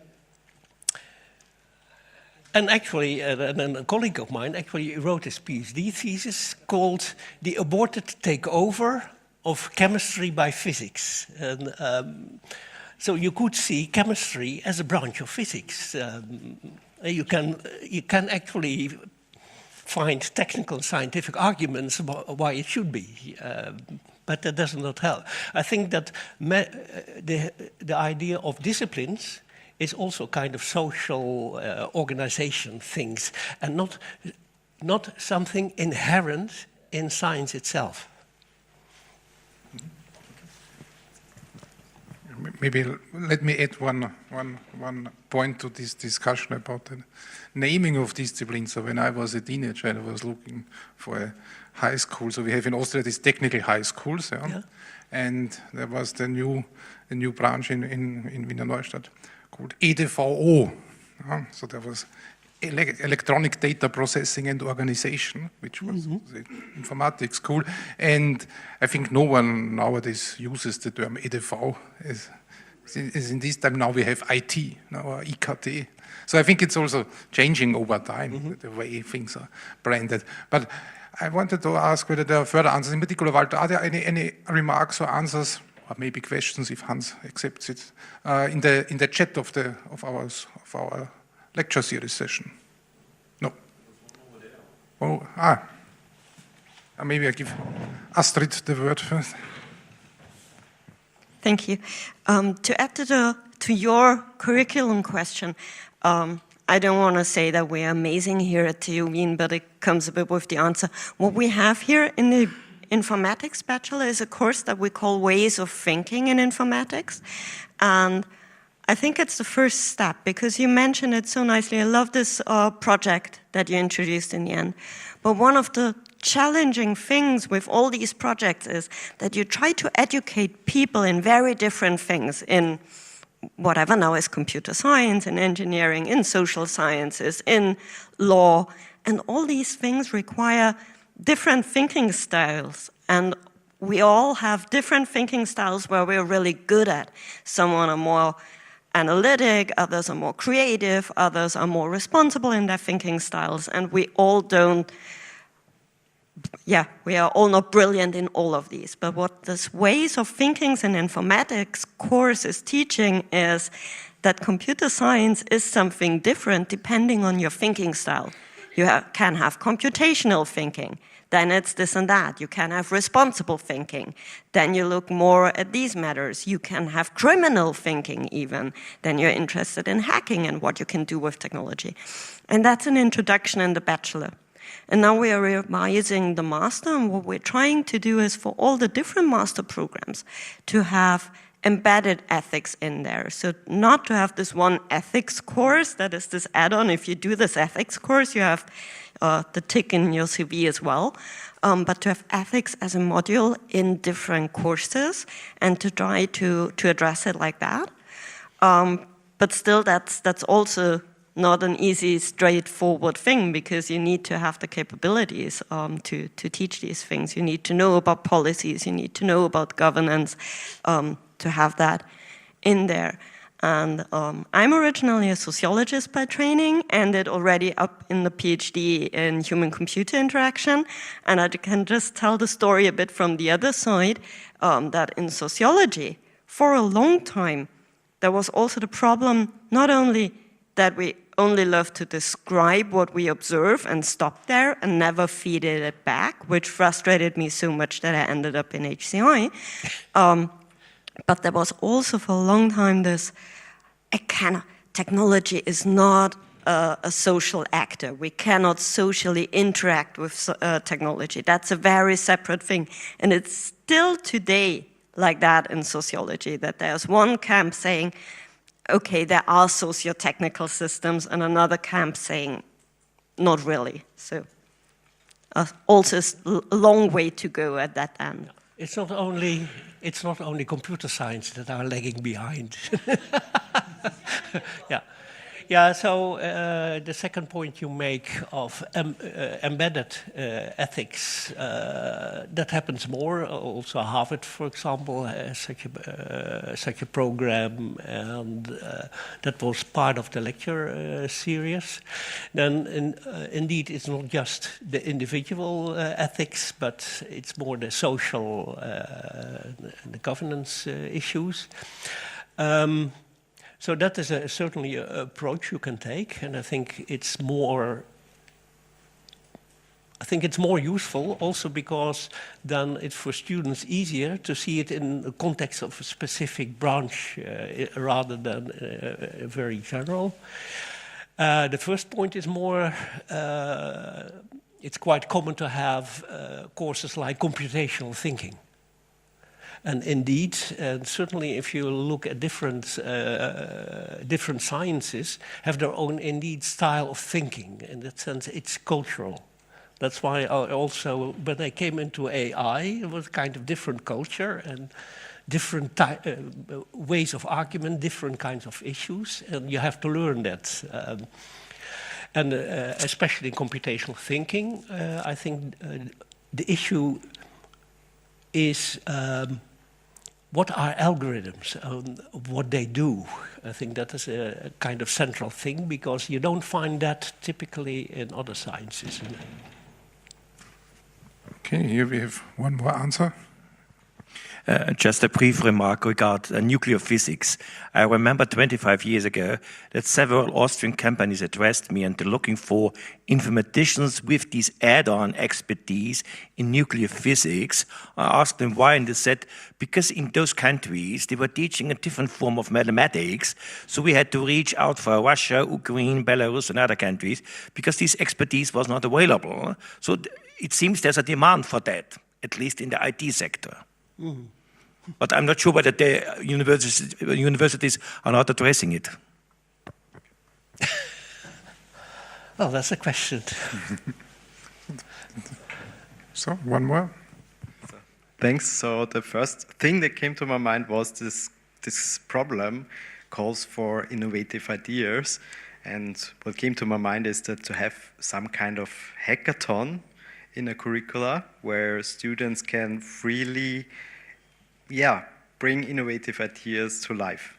C: actually, a colleague of mine actually wrote his PhD thesis called "The Aborted Takeover of Chemistry by Physics." And, so you could see chemistry as a branch of physics. You can actually find technical and scientific arguments about why it should be, but that does not help. I think that the idea of disciplines is also kind of social organization things, and not something inherent in science itself.
B: Maybe let me add one point to this discussion about the naming of disciplines. So when I was a teenager, I was looking for a high school. So we have in Austria these technical high schools, yeah? And there was the new branch in Wiener Neustadt called EDVO. Yeah? So there was electronic data processing and organization, which was the informatics school. And I think no one nowadays uses the term EDV. As in this time now we have IT, now or IKT. So I think it's also changing over time, the way things are branded. But I wanted to ask whether there are further answers. In particular, Walter, are there any remarks or answers, or maybe questions if Hans accepts it, in the chat of our lecture series session? No. Oh, maybe I give Astrid the word first.
F: Thank you. To add to your curriculum question, I don't want to say that we are amazing here at TU Wien, but it comes a bit with the answer. What we have here in the informatics bachelor is a course that we call Ways of Thinking in Informatics. And I think it's the first step, because you mentioned it so nicely. I love this project that you introduced in the end. But one of the challenging things with all these projects is that you try to educate people in very different things, in whatever now is computer science, in engineering, in social sciences, in law. And all these things require different thinking styles. And we all have different thinking styles where we're really good at. Someone are more analytic, others are more creative, others are more responsible in their thinking styles, and we all we are all not brilliant in all of these. But what this Ways of Thinking in Informatics course is teaching is that computer science is something different depending on your thinking style. You can have computational thinking. then it's this and that. You can have responsible thinking. Then you look more at these matters. You can have criminal thinking even. Then you're interested in hacking and what you can do with technology. And that's an introduction in the bachelor. And now we are revising the master, and what we're trying to do is for all the different master programs to have embedded ethics in there. So not to have this one ethics course, that is this add-on. If you do this ethics course, you have the tick in your CV as well. But to have ethics as a module in different courses and to try to address it like that. But still, that's also not an easy, straightforward thing, because you need to have the capabilities to teach these things. You need to know about policies, you need to know about governance to have that in there. And I'm originally a sociologist by training, ended already up in the PhD in human-computer interaction, and I can just tell the story a bit from the other side, that in sociology, for a long time, there was also the problem not only that we only love to describe what we observe and stop there and never feed it back, which frustrated me so much that I ended up in HCI. But there was also for a long time this technology is not a social actor. We cannot socially interact with technology. That's a very separate thing. And it's still today like that in sociology, that there's one camp saying, okay, there are socio-technical systems, and another camp saying, not really. So also a long way to go at that end.
C: It's not only computer science that are lagging behind. Yeah. So the second point you make of embedded ethics, that happens more. Also, Harvard, for example, has such a program, and that was part of the lecture series. Then, indeed, it's not just the individual ethics, but it's more the social, the governance issues. So that is certainly an approach you can take, and I think it's more useful also because then it's for students easier to see it in the context of a specific branch rather than very general. The first point is more, it's quite common to have courses like computational thinking. And indeed, and certainly if you look at different sciences, have their own indeed style of thinking. In that sense, it's cultural. That's why I also, when I came into AI, it was kind of different culture and different ways of argument, different kinds of issues, and you have to learn that. And especially in computational thinking, I think the issue is what are algorithms, what they do. I think that is a kind of central thing because you don't find that typically in other sciences.
B: Okay, here we have one more answer.
G: Just a brief remark regarding nuclear physics. I remember 25 years ago that several Austrian companies addressed me and they're looking for informaticians with this add-on expertise in nuclear physics. I asked them why, and they said, because in those countries they were teaching a different form of mathematics, so we had to reach out for Russia, Ukraine, Belarus and other countries because this expertise was not available. So it seems there's a demand for that, at least in the IT sector. Mm-hmm. But I'm not sure whether the universities are not addressing it.
C: Well, that's a question.
B: So, one more.
H: Thanks. So the first thing that came to my mind was this problem calls for innovative ideas. And what came to my mind is that to have some kind of hackathon in a curricula where students can freely bring innovative ideas to life.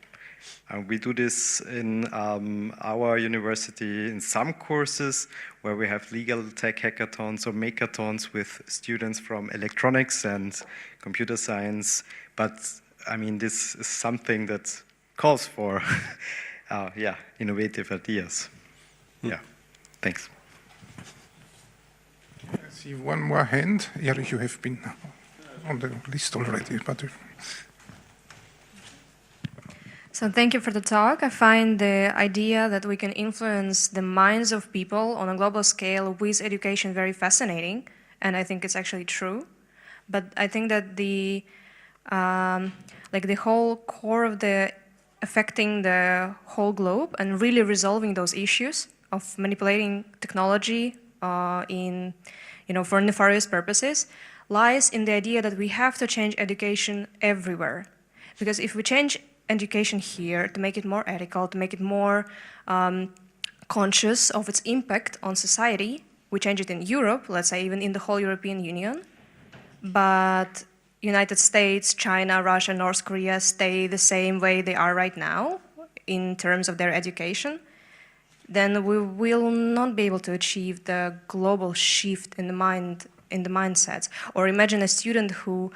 H: We do this in our university in some courses where we have legal tech hackathons or makeathons with students from electronics and computer science. But I mean, this is something that calls for innovative ideas. Yeah, thanks.
B: Yes. See one more hand. Erich, you have been on the list already. But
I: So thank you for the talk. I find the idea that we can influence the minds of people on a global scale with education very fascinating, and I think it's actually true. But I think that the whole core of the affecting the whole globe and really resolving those issues of manipulating technology for nefarious purposes lies in the idea that we have to change education everywhere. Because if we change education here to make it more ethical, to make it more conscious of its impact on society, we change it in Europe, let's say even in the whole European Union, but United States, China, Russia, North Korea stay the same way they are right now in terms of their education, then we will not be able to achieve the global shift in the mindsets. Or imagine a student who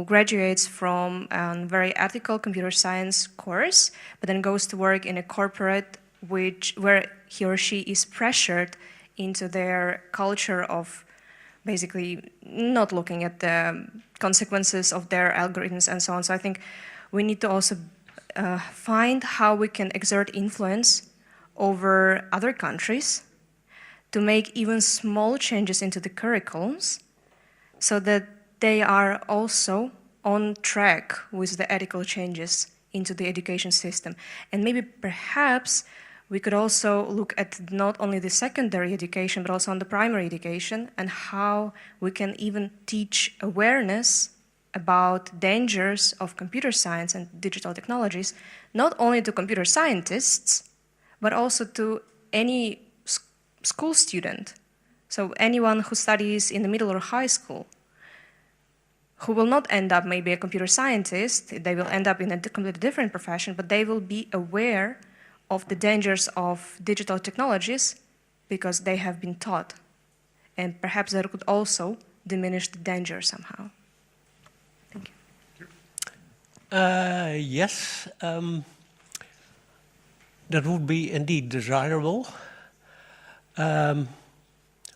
I: graduates from a very ethical computer science course, but then goes to work in a corporate where he or she is pressured into their culture of basically not looking at the consequences of their algorithms and so on. So I think we need to also find how we can exert influence over other countries to make even small changes into the curriculums so that they are also on track with the ethical changes into the education system. And maybe perhaps we could also look at not only the secondary education, but also on the primary education and how we can even teach awareness about dangers of computer science and digital technologies, not only to computer scientists, but also to any school student. So anyone who studies in the middle or high school, who will not end up maybe a computer scientist, they will end up in a completely different profession, but they will be aware of the dangers of digital technologies because they have been taught. And perhaps that could also diminish the danger somehow. Thank you.
C: Yes, that would be indeed desirable. I'm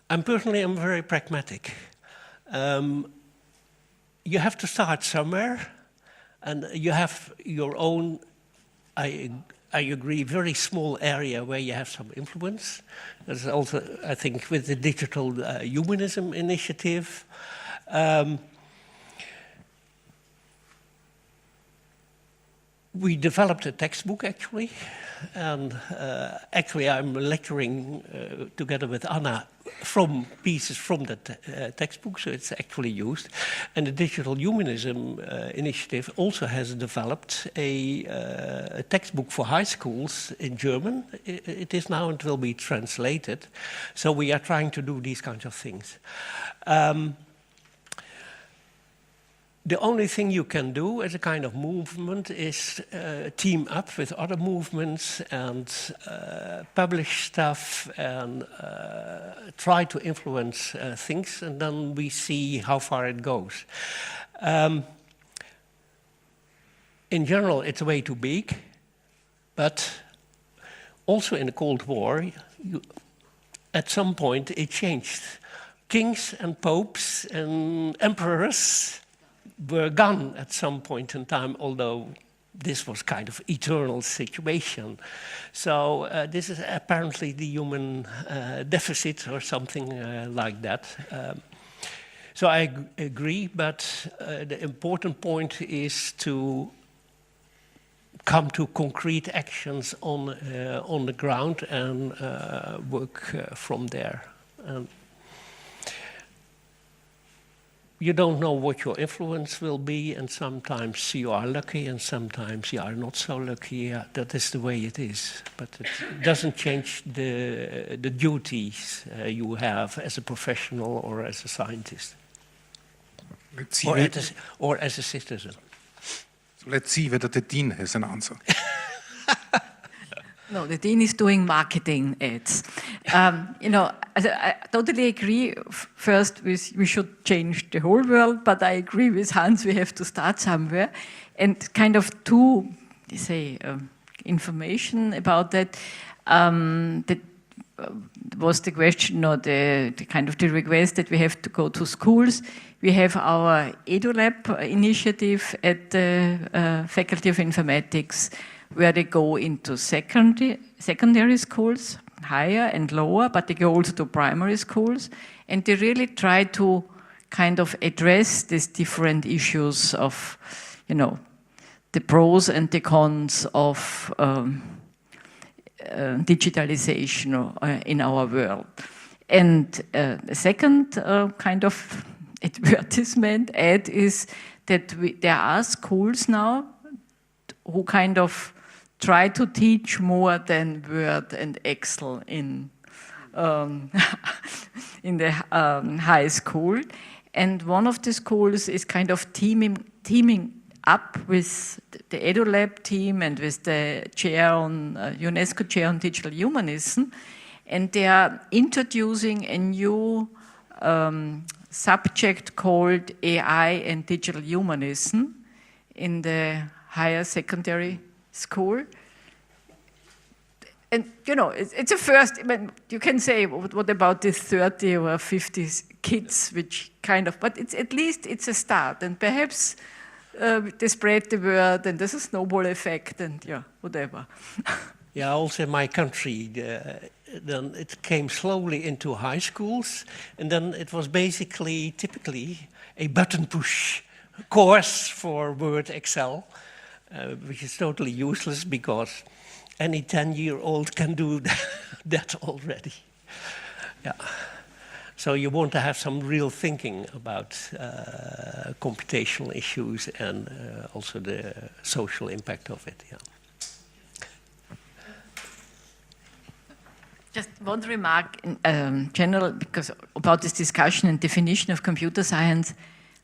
C: very pragmatic. You have to start somewhere, and you have your own, I agree, very small area where you have some influence. There's also, I think, with the digital humanism initiative. We developed a textbook, actually, and actually I'm lecturing together with Anna from pieces from that textbook, so it's actually used. And the Digital Humanism Initiative also has developed a textbook for high schools in German. It is now and will be translated. So we are trying to do these kinds of things. The only thing you can do as a kind of movement is team up with other movements and publish stuff and try to influence things, and then we see how far it goes. In general, it's way too big, but also in the Cold War, at some point it changed. Kings and popes and emperors were gone at some point in time, although this was kind of eternal situation. So this is apparently the human deficit or something like that. So I agree, but the important point is to come to concrete actions on the ground and work from there. You don't know what your influence will be, and sometimes you are lucky and sometimes you are not so lucky. That is the way it is. But it doesn't change the duties you have as a professional or as a scientist. Or as a citizen.
B: So let's see whether the dean has an answer.
J: No, the dean is doing marketing ads. I totally agree. First, we should change the whole world, but I agree with Hans, we have to start somewhere. And kind of information about that. was the question or the kind of the request that we have to go to schools. We have our EduLab initiative at the Faculty of Informatics, where they go into secondary schools, higher and lower, but they go also to primary schools, and they really try to kind of address these different issues of, the pros and the cons of digitalization in our world. And the second kind of advertisement ad is that there are schools now who kind of try to teach more than Word and Excel in the high school. And one of the schools is kind of teaming up with the EduLab team and with the chair on UNESCO chair on digital humanism, and they are introducing a new subject called AI and digital humanism in the higher secondary school. And it's a first. I mean, you can say, what about these 30 or 50 kids, which kind of, but at least it's a start, and perhaps they spread the word, and there's a snowball effect, and whatever.
C: Yeah, also in my country, then it came slowly into high schools, and then it was typically a button push course for Word, Excel, which is totally useless because any 10-year-old can do that already. Yeah. So you want to have some real thinking about computational issues and also the social impact of it. Yeah.
J: Just one remark in general, because about this discussion and definition of computer science,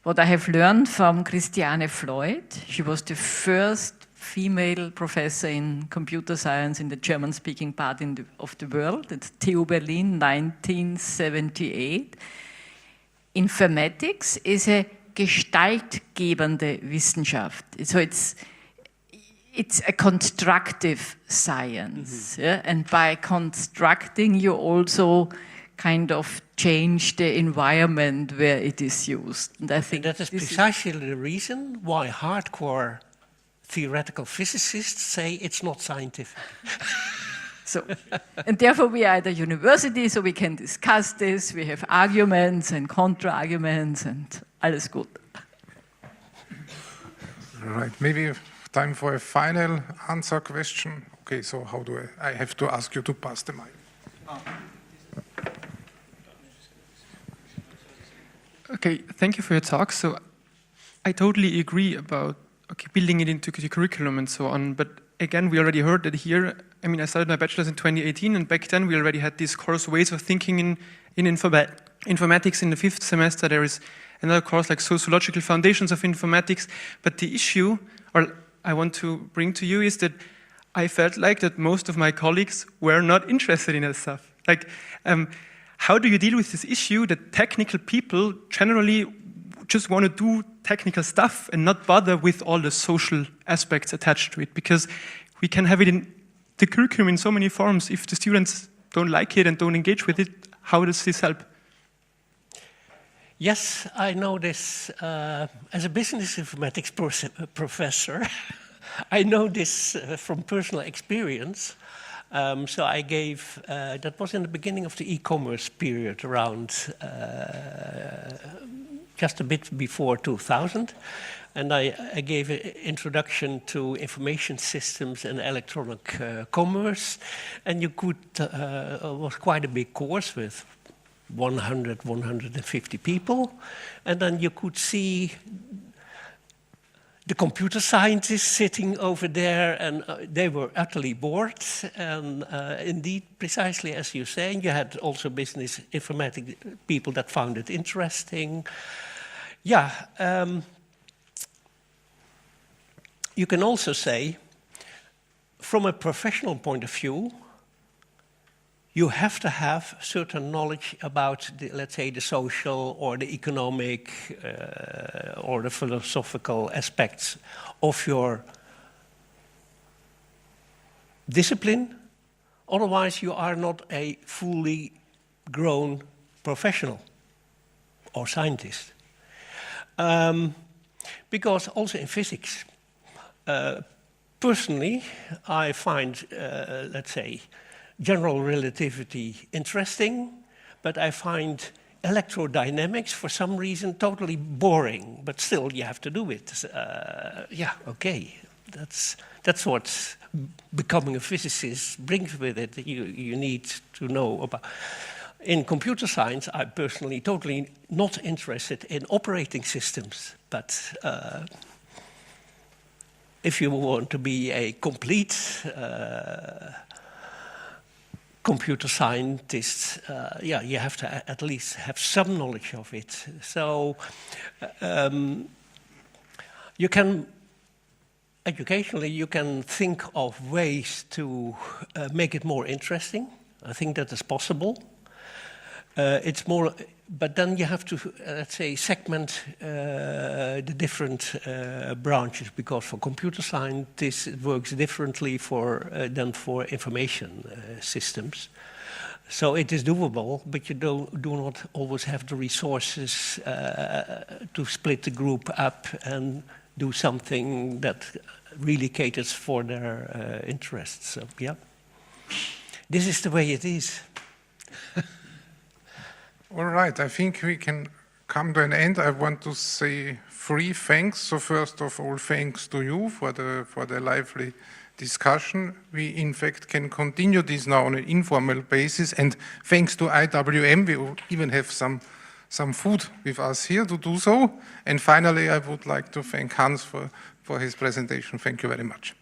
J: what I have learned from Christiane Floyd, she was the first female professor in computer science in the German-speaking part of the world. It's TU Berlin, 1978. Informatics is a gestaltgebende Wissenschaft. So it's a constructive science. Mm-hmm. Yeah? And by constructing, you also kind of change the environment where it is used. And I think
C: that is precisely the reason why hardcore theoretical physicists say it's not scientific.
J: So, and therefore we are at a university, so we can discuss this. We have arguments and counter-arguments, and alles gut.
B: Right, maybe time for a final answer question. Okay, so how do I have to ask you to pass the mic.
K: Okay, thank you for your talk. So I totally agree about building it into the curriculum and so on. But again, we already heard that here. I mean, I started my bachelor's in 2018, and back then we already had these course ways of thinking in informatics. In the 5th semester, there is another course like sociological foundations of informatics. But the issue, or I want to bring to you, is that I felt like that most of my colleagues were not interested in that stuff. Like, how do you deal with this issue that technical people generally just want to do technical stuff and not bother with all the social aspects attached to it? Because we can have it in the curriculum in so many forms. If the students don't like it and don't engage with it, how does this help?
C: Yes, I know this as a business informatics professor. I know this from personal experience. So I gave, that was in the beginning of the e-commerce period, around just a bit before 2000. And I gave an introduction to information systems and electronic commerce. And you could, it was quite a big course with 100, 150 people. And then you could see the computer scientists sitting over there, and they were utterly bored. And indeed, precisely as you're saying, you had also business informatics people that found it interesting. Yeah, you can also say, from a professional point of view, you have to have certain knowledge about, let's say, the social or the economic or the philosophical aspects of your discipline, Otherwise, you are not a fully grown professional or scientist. Because also in physics, personally, I find, let's say, general relativity interesting, but I find electrodynamics, for some reason, totally boring. But still, you have to do it. Yeah, okay. That's what becoming a physicist brings with it. You need to know about. In computer science, I'm personally totally not interested in operating systems. But if you want to be a complete computer scientist, yeah, you have to at least have some knowledge of it. So you can, educationally, you can think of ways to make it more interesting. I think that is possible. It's more, but then you have to, let's say, segment the different branches, because for computer scientists it works differently than for information systems. So it is doable, but you do not always have the resources to split the group up and do something that really caters for their interests. So, yeah, this is the way it is.
B: All right, I think we can come to an end. I want to say 3 thanks. So first of all, thanks to you for the lively discussion. We in fact can continue this now on an informal basis, and thanks to IWM, we even have some food with us here to do so. And finally, I would like to thank Hans for his presentation. Thank you very much.